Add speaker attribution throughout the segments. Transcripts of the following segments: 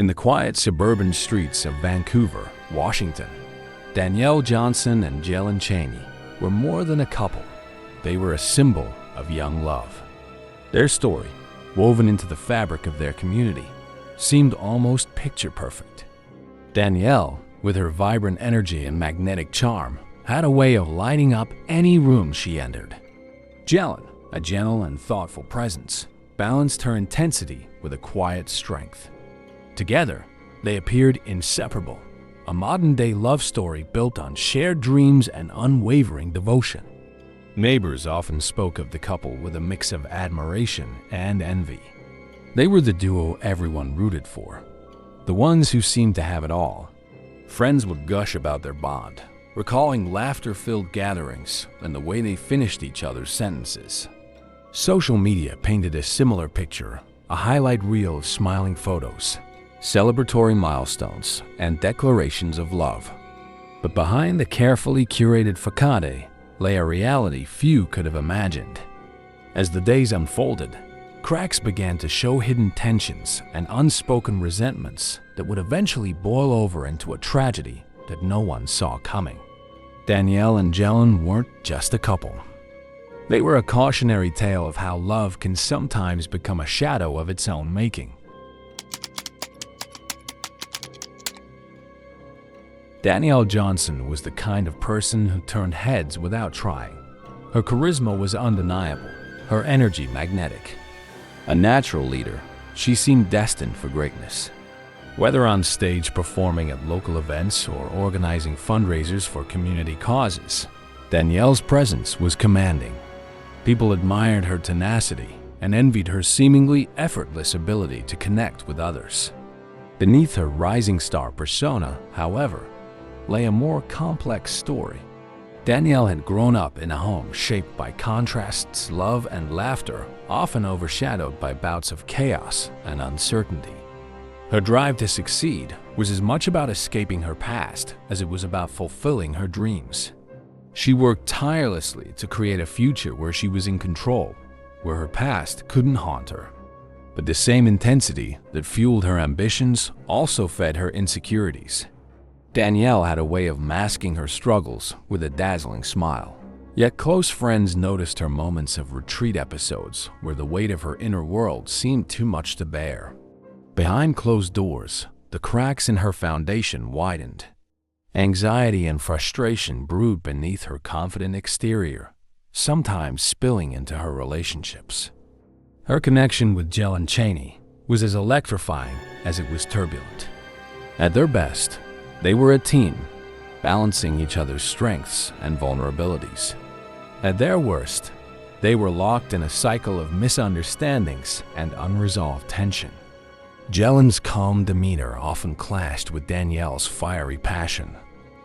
Speaker 1: In the quiet suburban streets of Vancouver, Washington, Danielle Johnson and Jaelen Chaney were more than a couple. They were a symbol of young love. Their story, woven into the fabric of their community, seemed almost picture-perfect. Danielle, with her vibrant energy and magnetic charm, had a way of lighting up any room she entered. Jaelen, a gentle and thoughtful presence, balanced her intensity with a quiet strength. Together, they appeared inseparable, a modern-day love story built on shared dreams and unwavering devotion. Neighbors often spoke of the couple with a mix of admiration and envy. They were the duo everyone rooted for, the ones who seemed to have it all. Friends would gush about their bond, recalling laughter-filled gatherings and the way they finished each other's sentences. Social media painted a similar picture, a highlight reel of smiling photos, celebratory milestones, and declarations of love. But behind the carefully curated facade lay a reality few could have imagined. As the days unfolded, cracks began to show hidden tensions and unspoken resentments that would eventually boil over into a tragedy that no one saw coming. Danielle and Jaelen weren't just a couple. They were a cautionary tale of how love can sometimes become a shadow of its own making. Danielle Johnson was the kind of person who turned heads without trying. Her charisma was undeniable, her energy magnetic. A natural leader, she seemed destined for greatness. Whether on stage performing at local events or organizing fundraisers for community causes, Danielle's presence was commanding. People admired her tenacity and envied her seemingly effortless ability to connect with others. Beneath her rising star persona, however, lay a more complex story. Danielle had grown up in a home shaped by contrasts, love, and laughter, often overshadowed by bouts of chaos and uncertainty. Her drive to succeed was as much about escaping her past as it was about fulfilling her dreams. She worked tirelessly to create a future where she was in control, where her past couldn't haunt her. But the same intensity that fueled her ambitions also fed her insecurities. Danielle had a way of masking her struggles with a dazzling smile. Yet close friends noticed her moments of retreat episodes where the weight of her inner world seemed too much to bear. Behind closed doors, the cracks in her foundation widened. Anxiety and frustration brewed beneath her confident exterior, sometimes spilling into her relationships. Her connection with Jaelen Chaney was as electrifying as it was turbulent. At their best, they were a team, balancing each other's strengths and vulnerabilities. At their worst, they were locked in a cycle of misunderstandings and unresolved tension. Jaelen's calm demeanor often clashed with Danielle's fiery passion,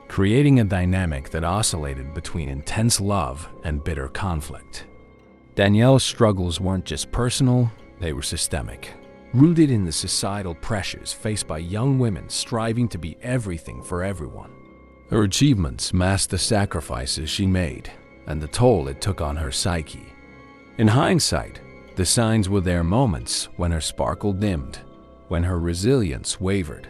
Speaker 1: creating a dynamic that oscillated between intense love and bitter conflict. Danielle's struggles weren't just personal, they were systemic, rooted in the societal pressures faced by young women striving to be everything for everyone. Her achievements masked the sacrifices she made and the toll it took on her psyche. In hindsight, the signs were there moments when her sparkle dimmed, when her resilience wavered.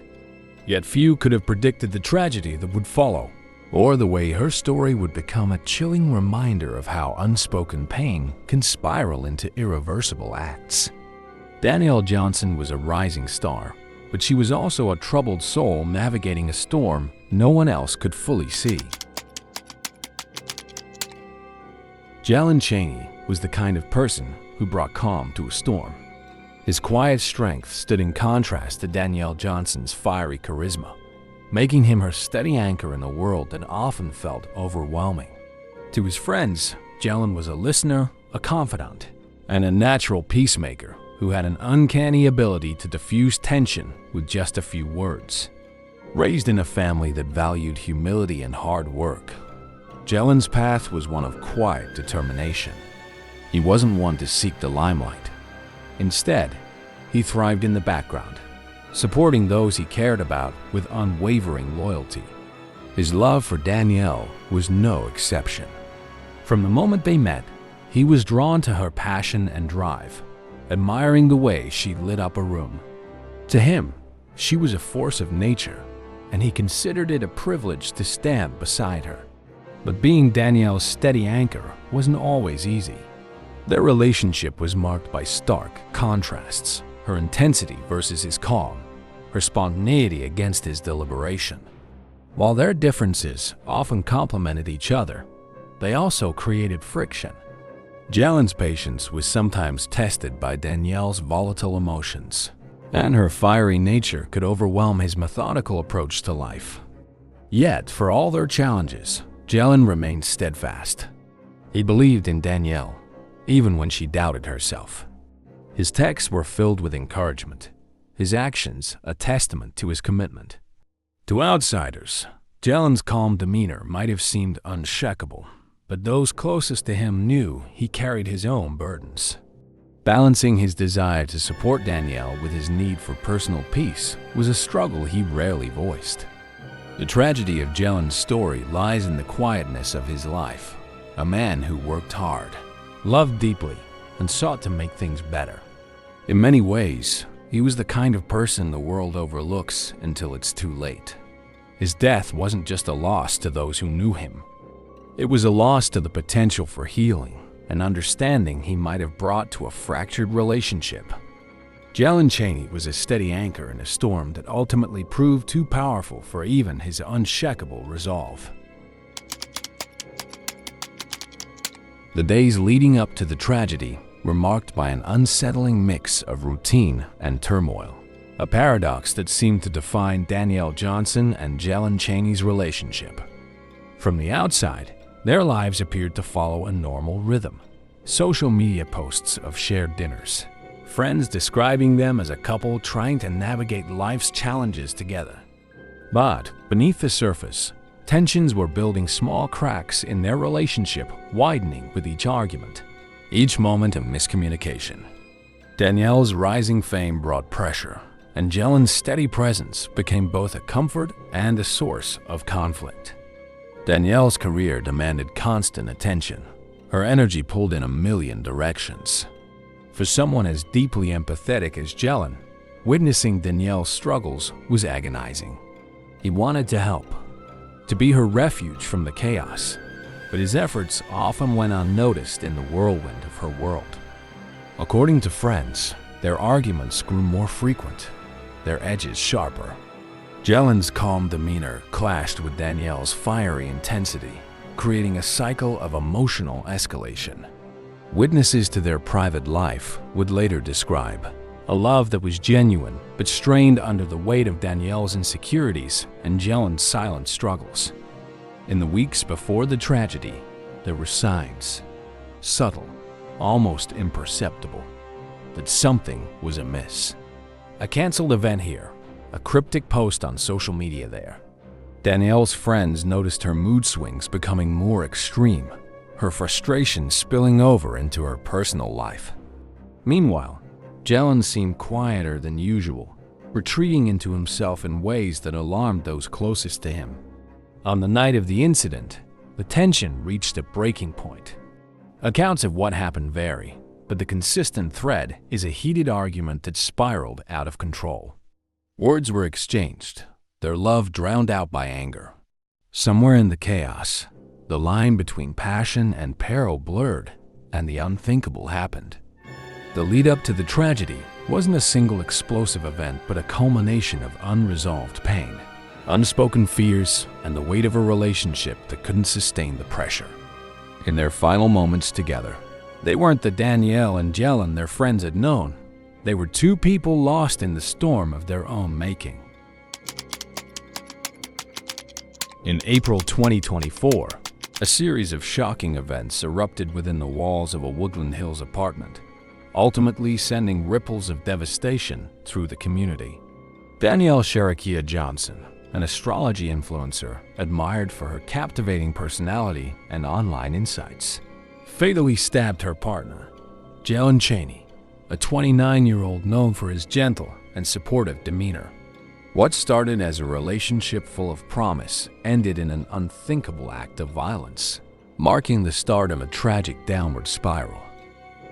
Speaker 1: Yet few could have predicted the tragedy that would follow, or the way her story would become a chilling reminder of how unspoken pain can spiral into irreversible acts. Danielle Johnson was a rising star, but she was also a troubled soul navigating a storm no one else could fully see. Jaelen Chaney was the kind of person who brought calm to a storm. His quiet strength stood in contrast to Danielle Johnson's fiery charisma, making him her steady anchor in a world that often felt overwhelming. To his friends, Jaelen was a listener, a confidant, and a natural peacemaker who had an uncanny ability to diffuse tension with just a few words. Raised in a family that valued humility and hard work, Jaelen's path was one of quiet determination. He wasn't one to seek the limelight. Instead, he thrived in the background, supporting those he cared about with unwavering loyalty. His love for Danielle was no exception. From the moment they met, he was drawn to her passion and drive, admiring the way she lit up a room. To him, She was a force of nature, and he considered it a privilege to stand beside her. But being Danielle's steady anchor wasn't always easy. Their relationship was marked by stark contrasts, her intensity versus his calm, her spontaneity against his deliberation. While their differences often complemented each other, they also created friction. Jaelen's patience was sometimes tested by Danielle's volatile emotions, and her fiery nature could overwhelm his methodical approach to life. Yet, for all their challenges, Jaelen remained steadfast. He believed in Danielle, even when she doubted herself. His texts were filled with encouragement, his actions a testament to his commitment. To outsiders, Jaelen's calm demeanor might have seemed unshakable, but those closest to him knew he carried his own burdens. Balancing his desire to support Danielle with his need for personal peace was a struggle he rarely voiced. The tragedy of Jaelen's story lies in the quietness of his life, a man who worked hard, loved deeply, and sought to make things better. In many ways, he was the kind of person the world overlooks until it's too late. His death wasn't just a loss to those who knew him. It was a loss to the potential for healing and understanding he might have brought to a fractured relationship. Jaelen Chaney was a steady anchor in a storm that ultimately proved too powerful for even his unshakable resolve. The days leading up to the tragedy were marked by an unsettling mix of routine and turmoil, a paradox that seemed to define Danielle Johnson and Jaelen Chaney's relationship. From the outside, their lives appeared to follow a normal rhythm. Social media posts of shared dinners, friends describing them as a couple trying to navigate life's challenges together. But beneath the surface, tensions were building, small cracks in their relationship widening with each argument, each moment of miscommunication. Danielle's rising fame brought pressure, and Jaelen's steady presence became both a comfort and a source of conflict. Danielle's career demanded constant attention. Her energy pulled in a million directions. For someone as deeply empathetic as Jaelen, witnessing Danielle's struggles was agonizing. He wanted to help, to be her refuge from the chaos, but his efforts often went unnoticed in the whirlwind of her world. According to friends, their arguments grew more frequent, their edges sharper. Jaelen's calm demeanor clashed with Danielle's fiery intensity, creating a cycle of emotional escalation. Witnesses to their private life would later describe a love that was genuine but strained under the weight of Danielle's insecurities and Jaelen's silent struggles. In the weeks before the tragedy, there were signs, subtle, almost imperceptible, that something was amiss. A canceled event here, a cryptic post on social media there. Danielle's friends noticed her mood swings becoming more extreme, her frustration spilling over into her personal life. Meanwhile, Jaelen seemed quieter than usual, retreating into himself in ways that alarmed those closest to him. On the night of the incident, the tension reached a breaking point. Accounts of what happened vary, but the consistent thread is a heated argument that spiraled out of control. Words were exchanged, their love drowned out by anger. Somewhere in the chaos, the line between passion and peril blurred, and the unthinkable happened. The lead-up to the tragedy wasn't a single explosive event, but a culmination of unresolved pain, unspoken fears, and the weight of a relationship that couldn't sustain the pressure. In their final moments together, they weren't the Danielle and Jaelen their friends had known. They were two people lost in the storm of their own making. In April 2024, a series of shocking events erupted within the walls of a Woodland Hills apartment, ultimately sending ripples of devastation through the community. Danielle Sharakia Johnson, an astrology influencer admired for her captivating personality and online insights, fatally stabbed her partner, Jaelen Chaney, a 29-year-old known for his gentle and supportive demeanor. What started as a relationship full of promise ended in an unthinkable act of violence, marking the start of a tragic downward spiral.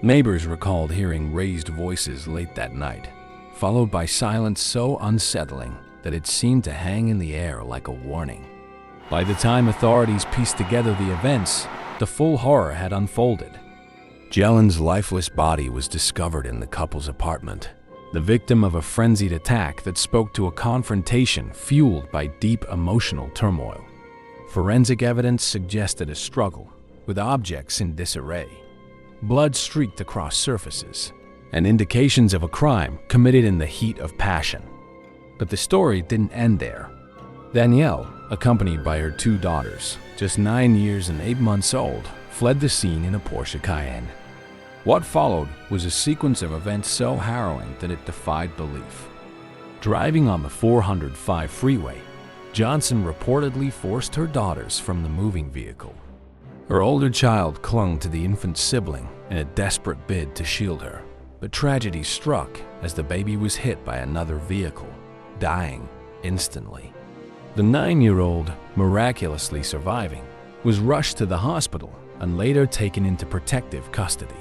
Speaker 1: Neighbors recalled hearing raised voices late that night, followed by silence so unsettling that it seemed to hang in the air like a warning. By the time authorities pieced together the events, the full horror had unfolded. Jaelen's lifeless body was discovered in the couple's apartment, the victim of a frenzied attack that spoke to a confrontation fueled by deep emotional turmoil. Forensic evidence suggested a struggle, with objects in disarray. Blood streaked across surfaces, and indications of a crime committed in the heat of passion. But the story didn't end there. Danielle, accompanied by her 2 daughters, just 9 years and 8 months old, fled the scene in a Porsche Cayenne. What followed was a sequence of events so harrowing that it defied belief. Driving on the 405 freeway, Johnson reportedly forced her daughters from the moving vehicle. Her older child clung to the infant sibling in a desperate bid to shield her, but tragedy struck as the baby was hit by another vehicle, dying instantly. The 9-year-old, miraculously surviving, was rushed to the hospital and later taken into protective custody.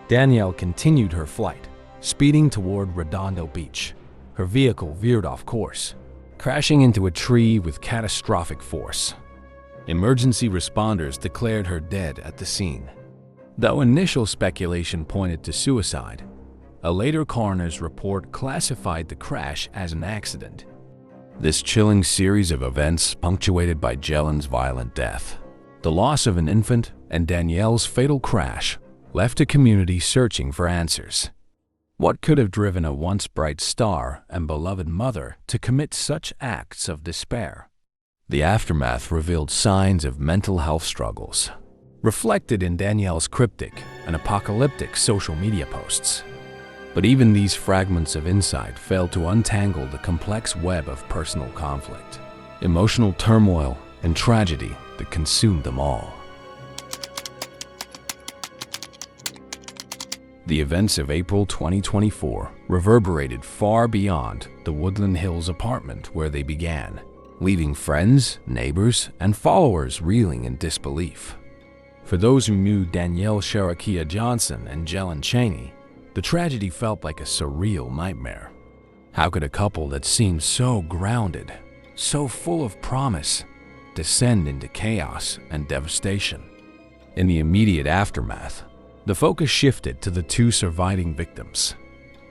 Speaker 1: Danielle continued her flight, speeding toward Redondo Beach. Her vehicle veered off course, crashing into a tree with catastrophic force. Emergency responders declared her dead at the scene. Though initial speculation pointed to suicide, a later coroner's report classified the crash as an accident. This chilling series of events, punctuated by Jaelen's violent death, the loss of an infant, and Danielle's fatal crash, left a community searching for answers. What could have driven a once bright star and beloved mother to commit such acts of despair? The aftermath revealed signs of mental health struggles, reflected in Danielle's cryptic and apocalyptic social media posts. But even these fragments of insight failed to untangle the complex web of personal conflict, emotional turmoil, and tragedy that consumed them all. The events of April 2024 reverberated far beyond the Woodland Hills apartment where they began, leaving friends, neighbors, and followers reeling in disbelief. For those who knew Danielle Sharakia Johnson and Jaelen Chaney, the tragedy felt like a surreal nightmare. How could a couple that seemed so grounded, so full of promise, descend into chaos and devastation? In the immediate aftermath, the focus shifted to the 2 surviving victims.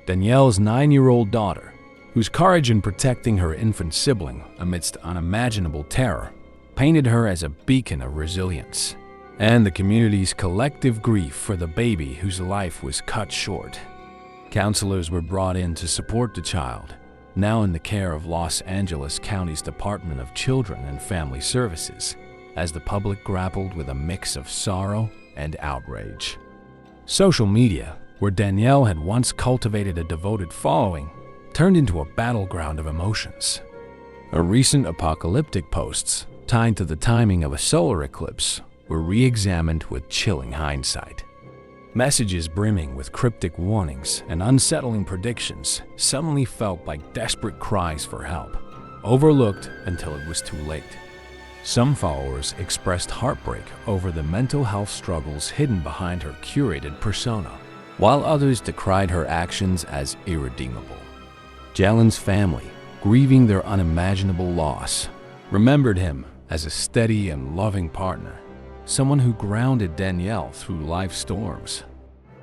Speaker 1: Danielle's 9-year-old daughter, whose courage in protecting her infant sibling amidst unimaginable terror painted her as a beacon of resilience, and the community's collective grief for the baby whose life was cut short. Counselors were brought in to support the child, now in the care of Los Angeles County's Department of Children and Family Services, as the public grappled with a mix of sorrow and outrage. Social media, where Danielle had once cultivated a devoted following, turned into a battleground of emotions. Her recent apocalyptic posts, tied to the timing of a solar eclipse, were re-examined with chilling hindsight. Messages brimming with cryptic warnings and unsettling predictions suddenly felt like desperate cries for help, overlooked until it was too late. Some followers expressed heartbreak over the mental health struggles hidden behind her curated persona, while others decried her actions as irredeemable. Jaelen's family, grieving their unimaginable loss, remembered him as a steady and loving partner, someone who grounded Danielle through life's storms.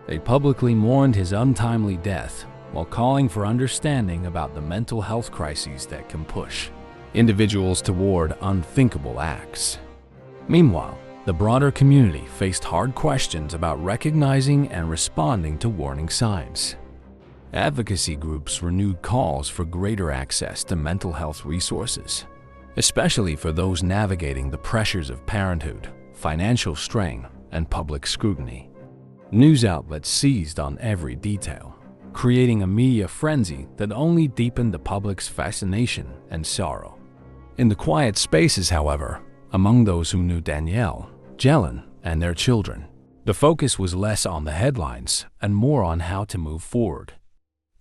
Speaker 1: They publicly mourned his untimely death while calling for understanding about the mental health crises that can push individuals toward unthinkable acts. Meanwhile, the broader community faced hard questions about recognizing and responding to warning signs. Advocacy groups renewed calls for greater access to mental health resources, especially for those navigating the pressures of parenthood, financial strain, and public scrutiny. News outlets seized on every detail, creating a media frenzy that only deepened the public's fascination and sorrow. In the quiet spaces, however, among those who knew Danielle, Jaelen, and their children, the focus was less on the headlines and more on how to move forward.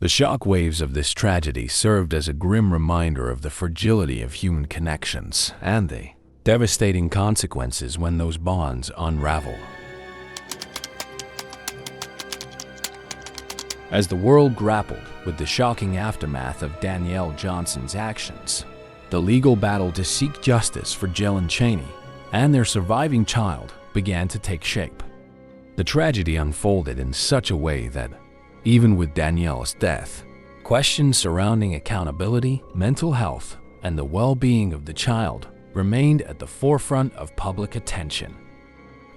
Speaker 1: The shockwaves of this tragedy served as a grim reminder of the fragility of human connections and the devastating consequences when those bonds unravel. As the world grappled with the shocking aftermath of Danielle Johnson's actions, the legal battle to seek justice for Jaelen Chaney and their surviving child began to take shape. The tragedy unfolded in such a way that, even with Danielle's death, questions surrounding accountability, mental health, and the well-being of the child remained at the forefront of public attention.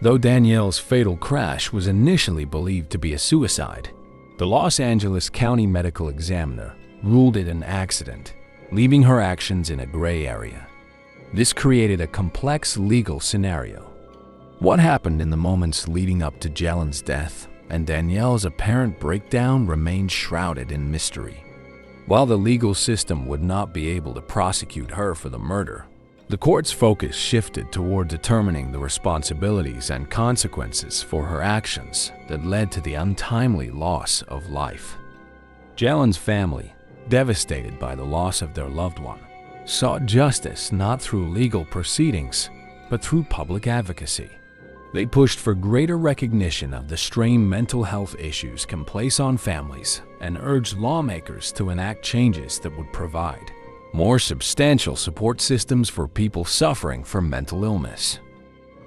Speaker 1: Though Danielle's fatal crash was initially believed to be a suicide, the Los Angeles County Medical Examiner ruled it an accident, leaving her actions in a gray area. This created a complex legal scenario. What happened in the moments leading up to Jaelen's death and Danielle's apparent breakdown remained shrouded in mystery. While the legal system would not be able to prosecute her for the murder, the court's focus shifted toward determining the responsibilities and consequences for her actions that led to the untimely loss of life. Jaelen's family, devastated by the loss of their loved one, sought justice not through legal proceedings, but through public advocacy. They pushed for greater recognition of the strain mental health issues can place on families and urged lawmakers to enact changes that would provide more substantial support systems for people suffering from mental illness.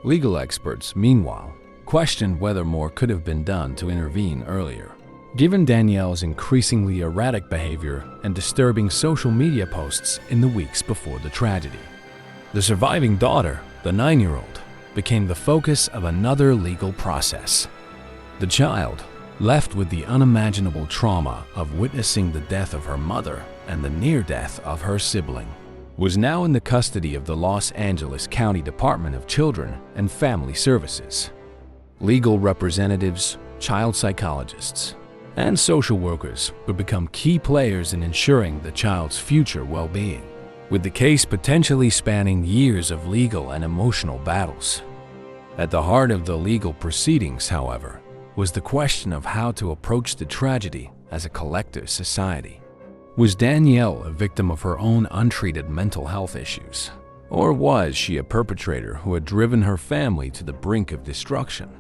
Speaker 1: Legal experts, meanwhile, questioned whether more could have been done to intervene earlier, given Danielle's increasingly erratic behavior and disturbing social media posts in the weeks before the tragedy. The surviving daughter, the 9-year-old, became the focus of another legal process. The child, left with the unimaginable trauma of witnessing the death of her mother and the near death of her sibling, was now in the custody of the Los Angeles County Department of Children and Family Services. Legal representatives, child psychologists, and social workers would become key players in ensuring the child's future well-being, with the case potentially spanning years of legal and emotional battles. At the heart of the legal proceedings, however, was the question of how to approach the tragedy as a collective society. Was Danielle a victim of her own untreated mental health issues? Or was she a perpetrator who had driven her family to the brink of destruction?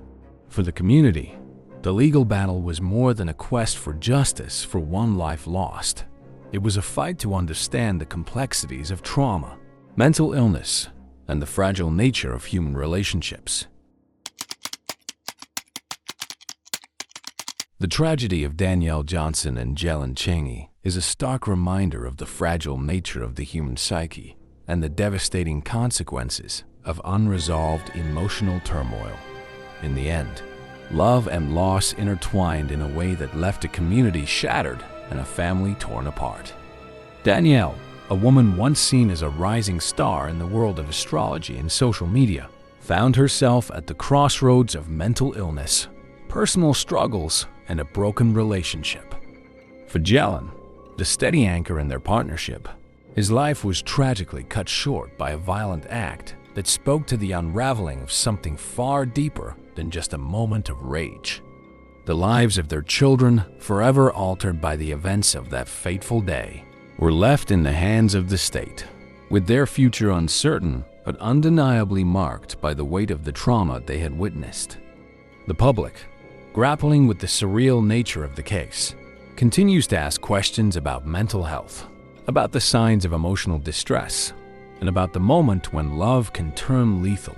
Speaker 1: For the community, the legal battle was more than a quest for justice for one life lost. It was a fight to understand the complexities of trauma, mental illness, and the fragile nature of human relationships. The tragedy of Danielle Johnson and Jaelen Chaney is a stark reminder of the fragile nature of the human psyche and the devastating consequences of unresolved emotional turmoil. In the end, love and loss intertwined in a way that left a community shattered and a family torn apart. Danielle, a woman once seen as a rising star in the world of astrology and social media, found herself at the crossroads of mental illness, personal struggles, and a broken relationship. For Jaelen, the steady anchor in their partnership, his life was tragically cut short by a violent act that spoke to the unraveling of something far deeper than just a moment of rage. The lives of their children, forever altered by the events of that fateful day, were left in the hands of the state, with their future uncertain but undeniably marked by the weight of the trauma they had witnessed. The public, grappling with the surreal nature of the case, continues to ask questions about mental health, about the signs of emotional distress, and about the moment when love can turn lethal.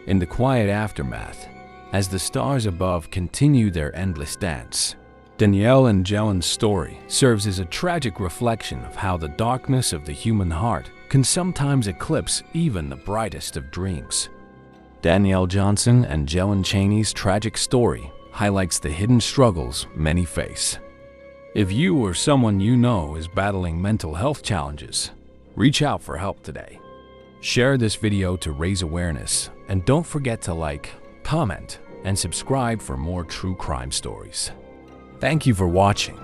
Speaker 1: In the quiet aftermath, as the stars above continue their endless dance, Danielle and Jaelen's story serves as a tragic reflection of how the darkness of the human heart can sometimes eclipse even the brightest of dreams. Danielle Johnson and Jaelen Chaney's tragic story highlights the hidden struggles many face. If you or someone you know is battling mental health challenges, reach out for help today. Share this video to raise awareness, and don't forget to like, comment, and subscribe for more true crime stories. Thank you for watching.